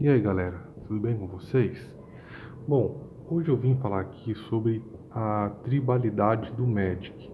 E aí galera, tudo bem com vocês? Bom, hoje eu vim falar aqui sobre a tribalidade do Magic.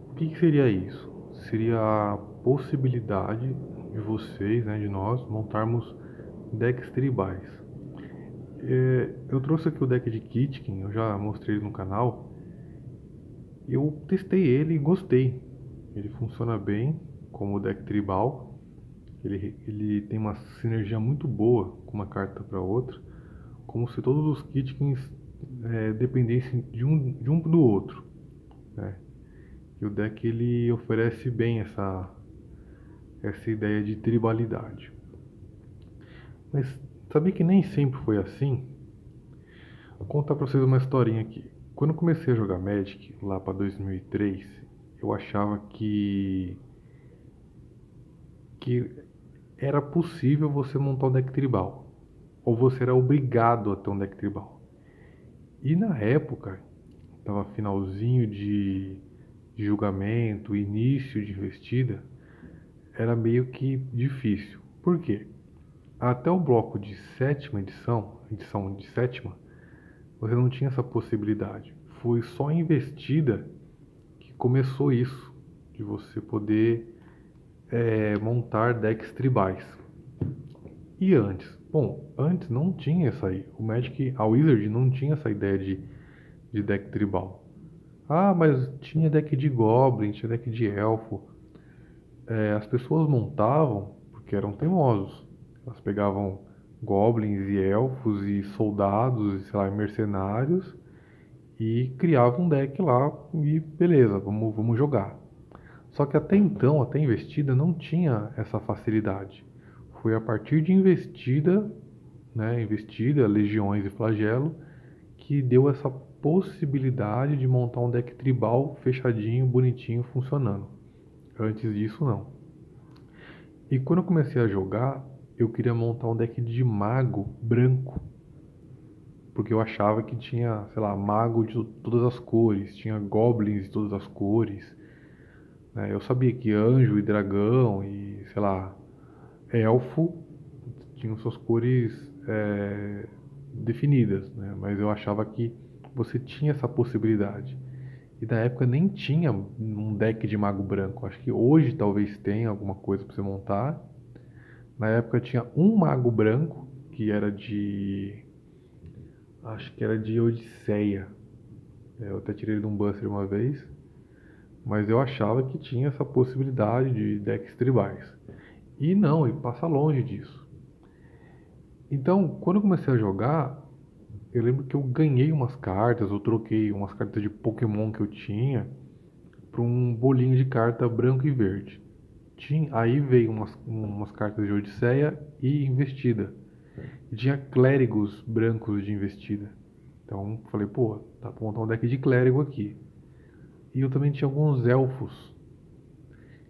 O que seria isso? Seria a possibilidade de vocês, de nós, montarmos decks tribais. Eu trouxe aqui o deck de Kitkin, eu já mostrei ele no canal. Eu testei ele e gostei. Ele funciona bem como deck tribal. Ele tem uma sinergia muito boa com uma carta para outra, como se todos os Kitkins dependessem de um do outro, né? E o deck ele oferece bem essa ideia de tribalidade. Mas sabia que nem sempre foi assim? Vou contar pra vocês uma historinha aqui. Quando eu comecei a jogar Magic, lá para 2003, eu achava que era possível você montar um deck tribal. Ou você era obrigado a ter um deck tribal. E na época, estava finalzinho de julgamento, início de investida, era meio que difícil. Por quê? Até o bloco de sétima edição de sétima, você não tinha essa possibilidade. Foi só investida que começou isso, de você poder montar decks tribais. E antes? Bom, antes não tinha essa aí. O Magic, a Wizard não tinha essa ideia de deck tribal. Ah, mas tinha deck de Goblin, tinha deck de Elfo. As pessoas montavam porque eram teimosos. Elas pegavam goblins e elfos e soldados, sei lá, mercenários e criavam um deck lá e beleza, vamos jogar. Só que até então, até investida, não tinha essa facilidade. Foi a partir de investida, né, investida, legiões e flagelo, que deu essa possibilidade de montar um deck tribal fechadinho, bonitinho, funcionando. Antes disso, não. E quando eu comecei a jogar, eu queria montar um deck de mago branco, porque eu achava que tinha, sei lá, mago de todas as cores, tinha goblins de todas as cores, né? Eu sabia que anjo e dragão e, sei lá, elfo tinham suas cores definidas, né? Mas eu achava que você tinha essa possibilidade. E na época nem tinha um deck de mago branco. Acho que hoje talvez tenha alguma coisa para você montar. Na época tinha um mago branco, que era de. Acho que era de Odisseia. Eu até tirei ele de um Buster uma vez. Mas eu achava que tinha essa possibilidade de decks tribais. E não, e passa longe disso. Então, quando eu comecei a jogar, eu lembro que eu ganhei umas cartas, eu troquei umas cartas de Pokémon que eu tinha para um bolinho de carta branco e verde. Aí veio umas cartas de Odisseia e Investida. E tinha clérigos brancos de Investida. Então falei, pô, dá pra montar um deck de clérigo aqui. E eu também tinha alguns elfos.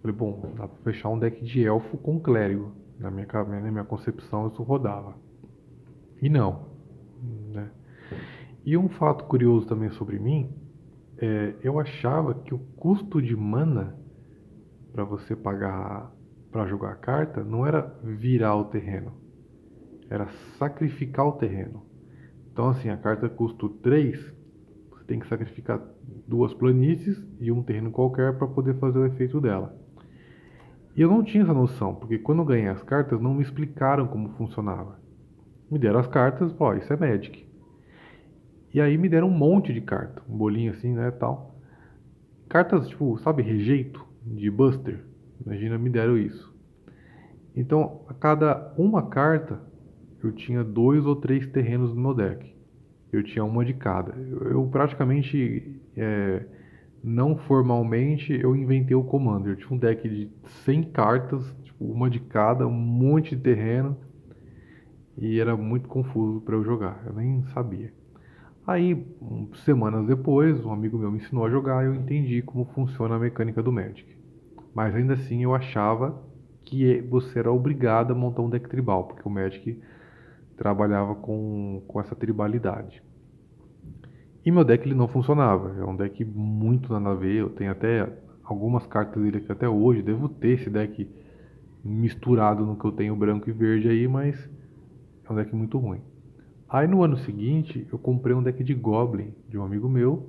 Falei, bom, dá pra fechar um deck de elfo com clérigo. Na minha concepção isso rodava. E não, né? E um fato curioso também sobre mim, eu achava que o custo de mana para você pagar para jogar a carta não era virar o terreno, era sacrificar o terreno. Então assim, a carta custa 3, você tem que sacrificar duas planícies e um terreno qualquer para poder fazer o efeito dela. E eu não tinha essa noção, porque quando eu ganhei as cartas não me explicaram como funcionava. Me deram as cartas, ó, isso é Magic. E aí me deram um monte de carta, um bolinho assim, né, tal. Cartas tipo, sabe, rejeito de Buster. Imagina, me deram isso. Então, a cada uma carta, eu tinha dois ou três terrenos no meu deck. Eu tinha uma de cada. Eu praticamente, não formalmente, eu inventei o Commander. Eu tinha um deck de 100 cartas, tipo, uma de cada, um monte de terreno. E era muito confuso para eu jogar, eu nem sabia. Aí, semanas depois, um amigo meu me ensinou a jogar e eu entendi como funciona a mecânica do Magic. Mas ainda assim eu achava que você era obrigado a montar um deck tribal, porque o Magic trabalhava com essa tribalidade. E meu deck ele não funcionava, é um deck muito nada a ver, eu tenho até algumas cartas dele que até hoje, devo ter esse deck misturado no que eu tenho branco e verde aí, mas É um deck muito ruim. Aí no ano seguinte, eu comprei um deck de Goblin de um amigo meu,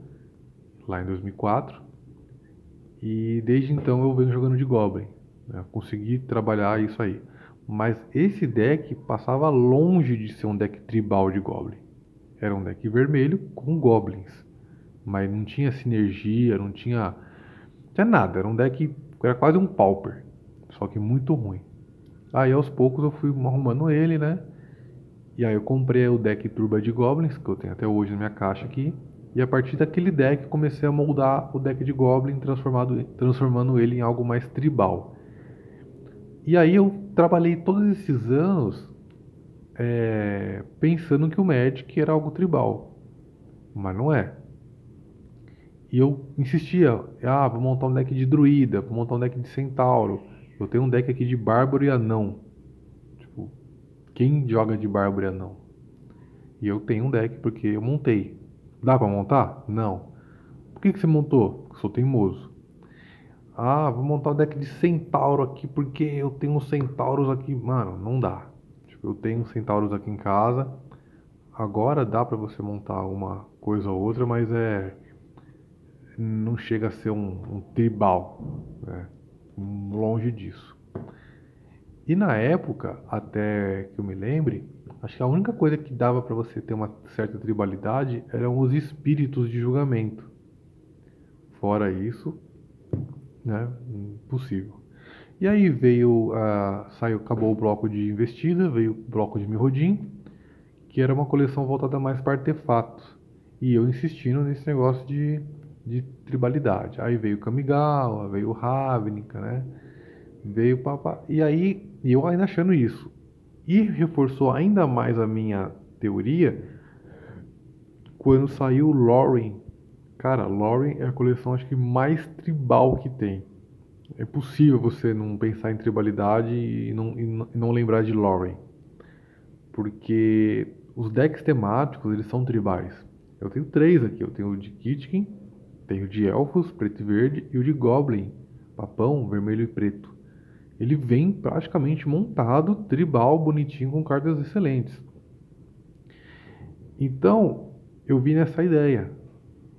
lá em 2004. E desde então eu venho jogando de Goblin, né? Consegui trabalhar isso aí. Mas esse deck passava longe de ser um deck tribal de Goblin. Era um deck vermelho com Goblins. Mas não tinha sinergia, não tinha nada. Era um deck, era quase um Pauper. Só que muito ruim. Aí aos poucos eu fui arrumando ele, né? E aí eu comprei o deck Turba de Goblins, que eu tenho até hoje na minha caixa aqui. E a partir daquele deck comecei a moldar o deck de Goblin, transformando ele em algo mais tribal. E aí eu trabalhei todos esses anos pensando que o Magic era algo tribal, mas não é. E eu insistia, vou montar um deck de druida, vou montar um deck de centauro. Eu tenho um deck aqui de bárbaro e anão. Tipo, quem joga de bárbaro e anão? E eu tenho um deck porque eu montei. Dá pra montar? Não. Por que você montou? Porque sou teimoso. Vou montar um deck de centauro aqui porque eu tenho uns centauros aqui. Mano, não dá. Tipo, eu tenho centauros aqui em casa. Agora dá pra você montar uma coisa ou outra, mas não chega a ser um tribal, né? Longe disso. E na época, até que eu me lembre, acho que a única coisa que dava pra você ter uma certa tribalidade eram os espíritos de julgamento. Fora isso, né? Impossível. E aí acabou o bloco de investida, veio o bloco de Mirrodin, que era uma coleção voltada mais para artefatos. E eu insistindo nesse negócio de tribalidade. Aí veio Kamigawa, veio Ravnica, né? Veio Papa. E aí, eu ainda achando isso. E reforçou ainda mais a minha teoria quando saiu o Lorien. Cara, Lorien é a coleção acho que mais tribal que tem. É possível você não pensar em tribalidade e não lembrar de Lorien. Porque os decks temáticos, eles são tribais. Eu tenho três aqui. Eu tenho o de Kitkin, tenho o de Elfos, preto e verde, e o de Goblin, papão, vermelho e preto. Ele vem praticamente montado, tribal, bonitinho, com cartas excelentes. Então, eu vi nessa ideia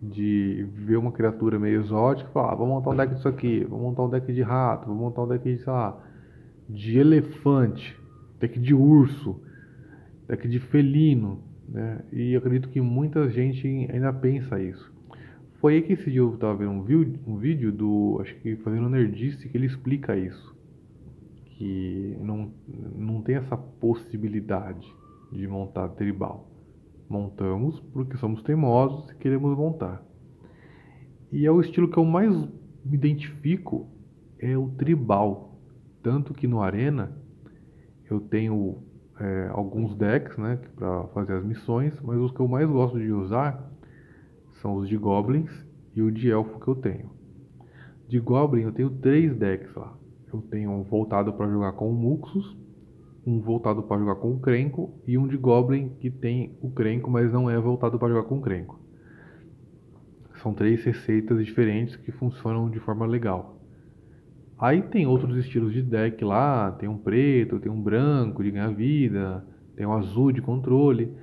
de ver uma criatura meio exótica e falar, vou montar um deck disso aqui, vou montar um deck de rato, vou montar um deck de, sei lá, de elefante, deck de urso, deck de felino, né? E eu acredito que muita gente ainda pensa isso. Foi aí que esse dia eu estava vendo um vídeo do, acho que fazendo Nerdice, que ele explica isso. Que não tem essa possibilidade de montar tribal. Montamos porque somos teimosos e queremos montar. E é o estilo que eu mais me identifico, é o tribal. Tanto que no Arena eu tenho alguns decks, né, para fazer as missões, mas os que eu mais gosto de usar são os de Goblins e o de Elfo que eu tenho. De Goblin eu tenho três decks lá. Eu tenho um voltado para jogar com o Muxus, um voltado para jogar com o Krenko e um de Goblin que tem o Krenko, mas não é voltado para jogar com o Krenko. São três receitas diferentes que funcionam de forma legal. Aí tem outros estilos de deck lá, tem um preto, tem um branco de ganhar vida, tem um azul de controle.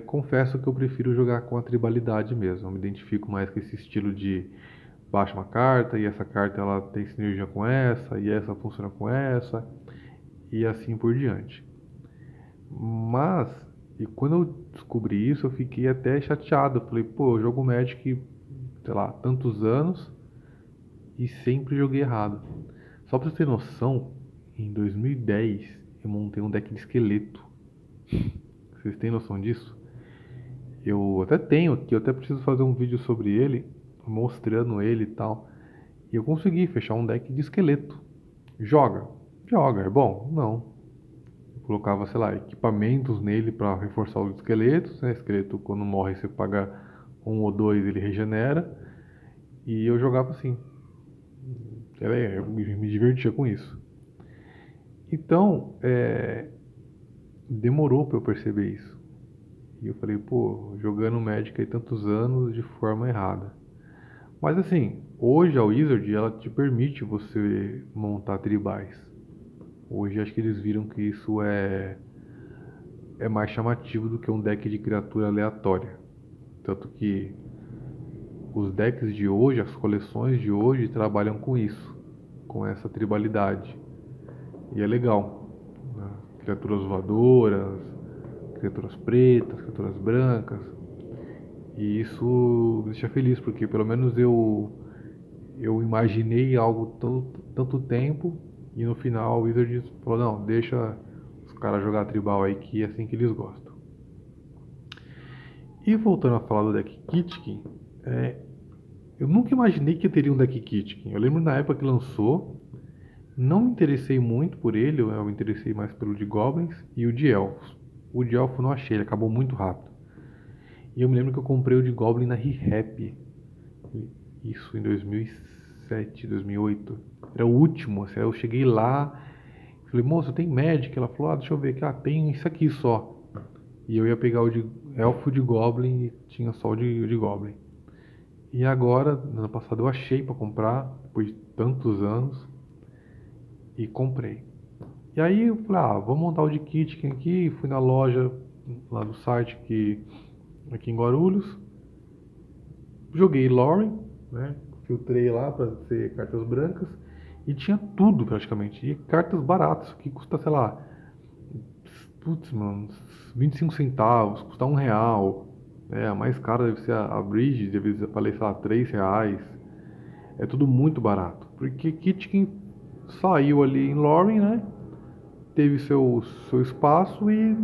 Confesso que eu prefiro jogar com a tribalidade mesmo. Eu me identifico mais com esse estilo de baixa uma carta e essa carta ela tem sinergia com essa e essa funciona com essa e assim por diante. Mas, e quando eu descobri isso, eu fiquei até chateado. Eu falei, pô, eu jogo Magic, sei lá, tantos anos e sempre joguei errado. Só pra você ter noção, em 2010 eu montei um deck de esqueleto. Vocês têm noção disso? Eu até tenho aqui, eu até preciso fazer um vídeo sobre ele, mostrando ele e tal. E eu consegui fechar um deck de esqueleto. Joga? Joga, é bom? Não. Eu colocava, sei lá, equipamentos nele para reforçar os esqueletos, né? Esqueleto, quando morre, você paga um ou dois, ele regenera. E eu jogava assim. Eu me divertia com isso. Então, demorou para eu perceber isso. E eu falei, pô, jogando Magic aí tantos anos de forma errada. Mas assim, hoje a Wizard ela te permite você montar tribais. Hoje acho que eles viram que isso é mais chamativo do que um deck de criatura aleatória. Tanto que os decks de hoje, as coleções de hoje trabalham com isso, com essa tribalidade. E é legal, né? Criaturas voadoras, criaturas pretas, criaturas brancas. E isso me deixa feliz, porque pelo menos eu imaginei algo tanto tempo e no final o Wizards falou, não, deixa os caras jogar tribal aí que é assim que eles gostam. E voltando a falar do deck Kitkin, eu nunca imaginei que eu teria um deck Kitkin. Eu lembro na época que lançou, não me interessei muito por ele, eu me interessei mais pelo de Goblins e o de Elfos. O de Elfo não achei, ele acabou muito rápido. E eu me lembro que eu comprei o de Goblin na ReHap, isso em 2007, 2008. Era o último, assim, aí eu cheguei lá, falei, moça, tem Magic? Ela falou, deixa eu ver aqui, tem isso aqui só. E eu ia pegar o de Elfo de Goblin e tinha só o de Goblin. E agora, no ano passado eu achei pra comprar, depois de tantos anos, e comprei. E aí eu falei, vou montar o de Kitchen aqui, fui na loja lá do site aqui em Guarulhos, joguei Lauren, né? Filtrei lá para ser cartas brancas e tinha tudo praticamente. E cartas baratas, que custa, sei lá, putz, mano, 25 centavos, custa R$ 1. A mais cara deve ser a Bridge, deve ser, falei, sei lá, R$ 3. É tudo muito barato. Porque Kitchen saiu ali em Lauren, né? Teve seu espaço e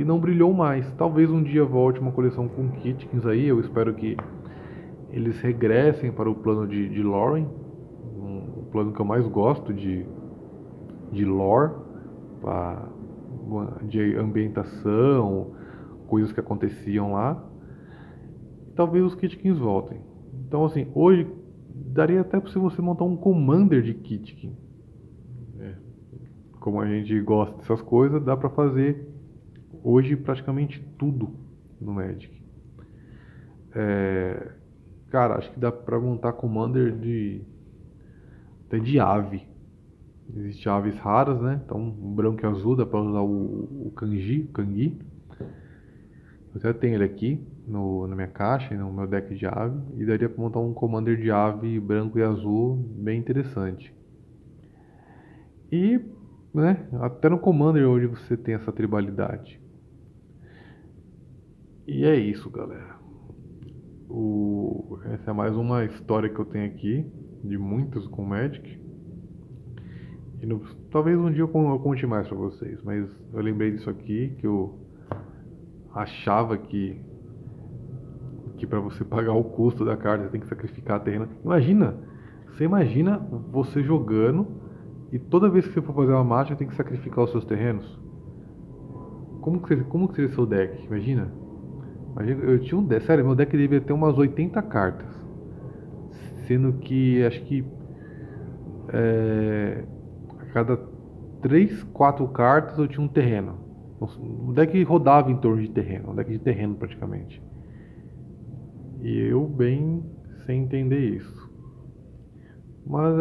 não brilhou mais. Talvez um dia volte uma coleção com Kitkins aí. Eu espero que eles regressem para o plano de Lauren, o plano que eu mais gosto de lore, pra, de ambientação, coisas que aconteciam lá. Talvez os Kitkins voltem. Então, assim, hoje daria até para você montar um Commander de Kitkin. Como a gente gosta dessas coisas, dá para fazer hoje praticamente tudo no Magic. Cara, acho que dá para montar Commander até de ave. Existem aves raras, né? Então, branco e azul dá para usar o Kangi. Eu até tenho ele aqui na minha caixa, no meu deck de ave. E daria para montar um Commander de ave branco e azul bem interessante. E, né, até no Commander hoje você tem essa tribalidade. E é isso, galera. Essa é mais uma história que eu tenho aqui, de muitas com Magic. E talvez um dia eu conte mais pra vocês, mas eu lembrei disso aqui, que eu achava que para você pagar o custo da carta você tem que sacrificar terreno. Você imagina você jogando e toda vez que você for fazer uma marcha tem que sacrificar os seus terrenos? Como que seria seu deck? Imagina, eu tinha um deck, sério, meu deck devia ter umas 80 cartas. Sendo que acho que a cada 3 4 cartas eu tinha um terreno. O deck rodava em torno de terreno, um deck de terreno praticamente. E eu bem sem entender isso. Mas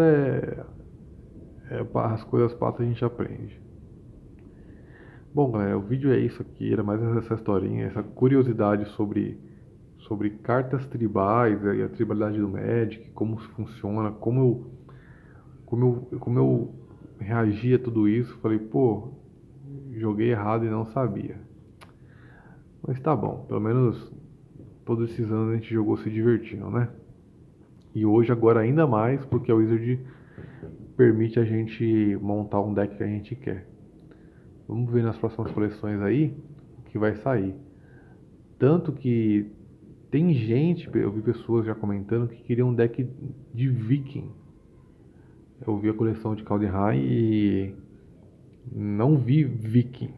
as coisas passam e a gente aprende. Bom, galera, o vídeo é isso aqui, era mais essa historinha, essa curiosidade sobre cartas tribais e a tribalidade do Magic, como funciona, como eu reagi a tudo isso. Falei, pô, joguei errado e não sabia. Mas tá bom, pelo menos todos esses anos a gente jogou se divertindo, né? E hoje agora ainda mais, porque a Wizard permite a gente montar um deck que a gente quer. Vamos ver nas próximas coleções aí o que vai sair. Tanto que tem gente, eu vi pessoas já comentando que queriam um deck de Viking. Eu vi a coleção de Kaldheim e não vi Viking.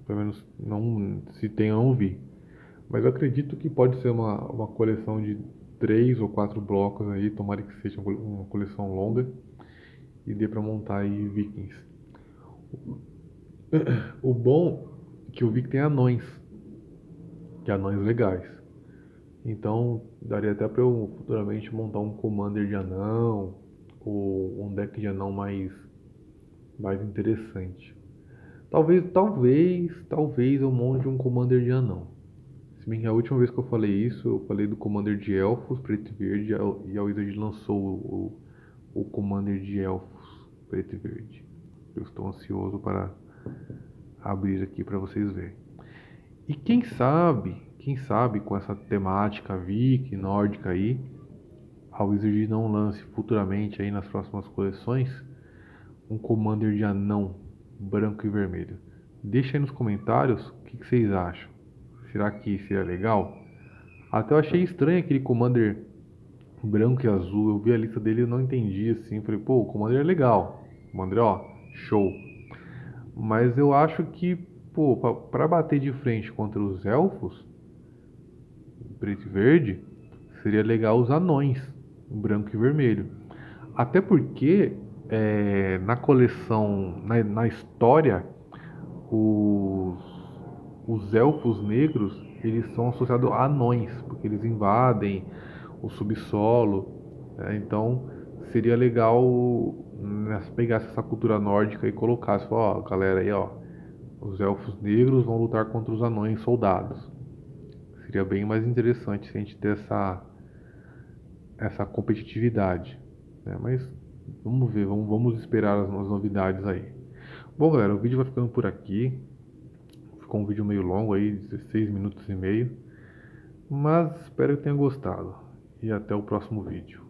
Pelo menos não, se tem eu não vi. Mas eu acredito que pode ser uma coleção de 3 ou 4 blocos aí, tomara que seja uma coleção longa e dê pra montar aí Vikings. O bom é que eu vi que tem anões, que anões legais. Então daria até pra eu futuramente montar um commander de anão ou um deck de anão mais interessante. Talvez eu monte um Commander de anão. Se bem que a última vez que eu falei isso, eu falei do Commander de Elfos, preto e verde, e a Wizard lançou o Commander de Elfos, preto e verde. Eu estou ansioso para abrir aqui para vocês verem. E quem sabe com essa temática Viking, nórdica aí, a Wizard não lance futuramente aí nas próximas coleções um Commander de anão branco e vermelho. Deixa aí nos comentários o que vocês acham. Será que seria legal? Até eu achei estranho aquele Commander branco e azul. Eu vi a lista dele e não entendi assim. Falei, pô, o Commander é legal. Commander, ó, show. Mas eu acho que, pô, pra bater de frente contra os elfos, preto e verde, seria legal os anões, branco e vermelho. Até porque na coleção, na história, os, os elfos negros eles são associados a anões, porque eles invadem o subsolo. Então seria legal pegasse essa cultura nórdica e colocasse, ó, galera aí, ó, os elfos negros vão lutar contra os anões soldados. Seria bem mais interessante se a gente ter essa competitividade, né? Mas vamos ver, vamos esperar as novidades aí. Bom, galera, o vídeo vai ficando por aqui. Ficou um vídeo meio longo aí, 16 minutos e meio. Mas espero que tenha gostado. E até o próximo vídeo.